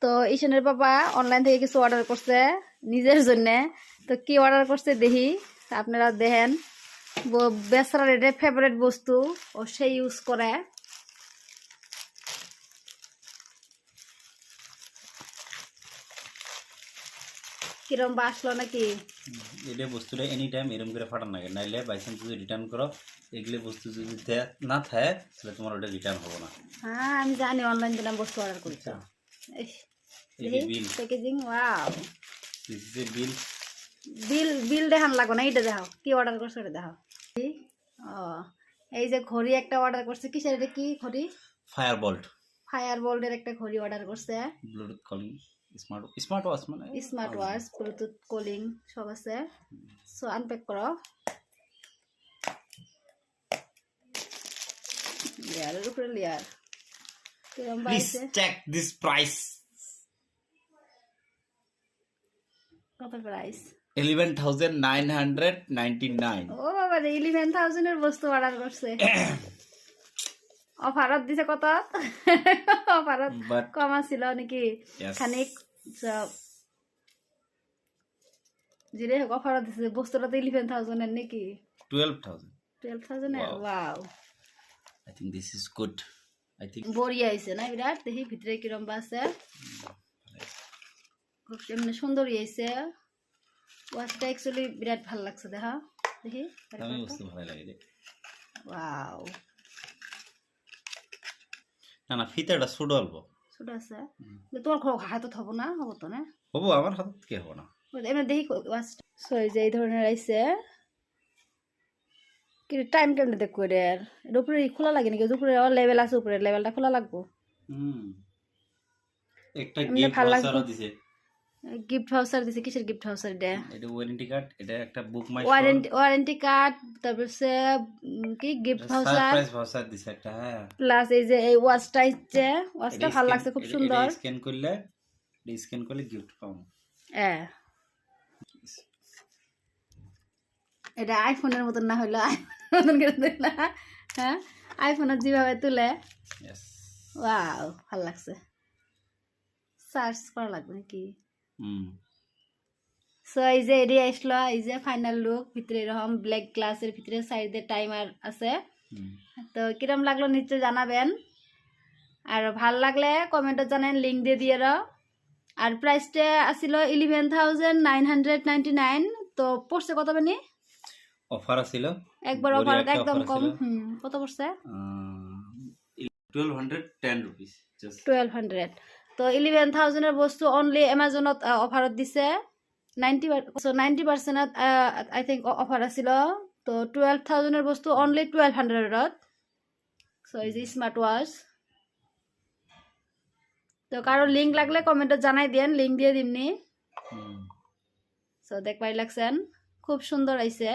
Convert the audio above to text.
তো ঈশানের বাবা অনলাইন থেকে কিছু অর্ডার করছে নিজের জন্য। তো কি অর্ডার করছে দেখি, আপনারা দেখেন। বেচারার এটা ফেভারিট বস্তু, ও সে ইউজ করে। কিরম বা আসলো নাকি? এটা বস্তুটা এনি টাইম এরকম করে ফাটান লাগে, নাইলে বাইচান্স যদি রিটার্ন করো, এগুলো বস্তু যদি না থাকে তাহলে তোমার ওটা রিটার্ন হবে না। হ্যাঁ আমি জানি, অনলাইন দিলাম বস্তু অর্ডার করছি। Packaging, wow. This is a bill. Bill দেখান লাগো না, এইটা দেখাও কি অর্ডার করছো, এটা দেখাও। ও, এই যে ঘড়ি একটা অর্ডার করছে। কিসের এটা, কি ঘড়ি? ফায়ারবোল্ট। ফায়ারবোল্টের একটা ঘড়ি অর্ডার করছে। ব্লুটুথ কলিং, স্মার্ট ওয়াচ, মানে স্মার্ট ওয়াচ, ব্লুটুথ কলিং সব আছে। সো আনপ্যাক করো। লেয়ারের উপরে লেয়ার। কিরম প্লিজ বাইছে? Check this price. কত প্রাইস? 11,999। ও বাবা রে, 11,000 এর বস্তু অর্ডার করছে। অফারত দিছে কত? অফারত কম ছিল নাকি খানিক? যেটাই হোক অফারত দিছে। বস্তুটা তো 11,000 এর নাকি? 12,000 এর। Wow, I think this is good. I think বড়িয়া আইছে না বিরাট? দেখি ভিতরে কিরম আছে। খুব এমনি সুন্দর আইছে। ওয়াচটা অ্যাকচুয়ালি বিরাট ভালো লাগছে, দেখা দেখি। আমি বুঝতে ভালো লাগে রে। ওয়াও, না ফিতাটা ছোট অল্প ছোট আছে। তোমার হাতত হবো না? হবো তো না? হবো, আমার হাতত কি হবো না। এমনি দেখি ওয়াচটা। সো এই যে এই ধরনের আইছে। কিন্তু টাইম কেমনে দেখ করে এর উপরে খোলা লাগে নাকি? উপরে লেভেল আছে, উপরে লেভেলটা খোলা লাগবো। একটা গিফট ভাউচার দিছে। গিফট ভাউচার দিছে? কিসের গিফট ভাউচার? এটা ওয়ারেন্টি কার্ড, এটা একটা বুক মাই ওয়ারেন্টি কার্ড, তারপর সে কি গিফট ভাউচার, সারপ্রাইজ ভাউচার দিছে একটা। হ্যাঁ, প্লাস এই যে এই ওয়াচটা ইচ্ছে, ওয়াচটা ভালো লাগছে, খুব সুন্দর। স্ক্যান করলে গিফট পাবো। হ্যাঁ, এটা আইফোনের মতন না হইলো আইফোনের করে দিল। হ্যাঁ, আইফোনের যেভাবে তুলে। ওয়াও, ভালো লাগছে। সার্চ করা লাগবে নাকি? সো এই যে এডি আসলো, এই যে ফাইনাল লুক। ভিতরে এরকম ব্ল্যাক গ্লাসের ভিতরে সাইডে টাইমার আছে। তো কিরম লাগলো নিশ্চয় জানাবেন, আর ভাল লাগলে কমেন্টে জানান, লিঙ্ক দিয়ে দিয়ে। আর প্রাইসটা আসছিল 11,999। তো পড়ছে কত মানে? অফার আছিল একবার অফার একদম কম। কত পড়ছে? 1210 রুপিস। 1200। তো 11,000 এর বস্তু অনলি অ্যামাজনত অফারত দিছে 90%। আই থিঙ্ক অফার আছিল। তো 12,000 এর বস্তু অনলি 1200। সো এই যে স্মার্ট ওয়াচ। তো কারো লিঙ্ক লাগলে কমেন্টে জানাই দেন, লিঙ্ক দিয়ে দিমনি। সো দেখবাই লাগছেন, খুব সুন্দর আইছে।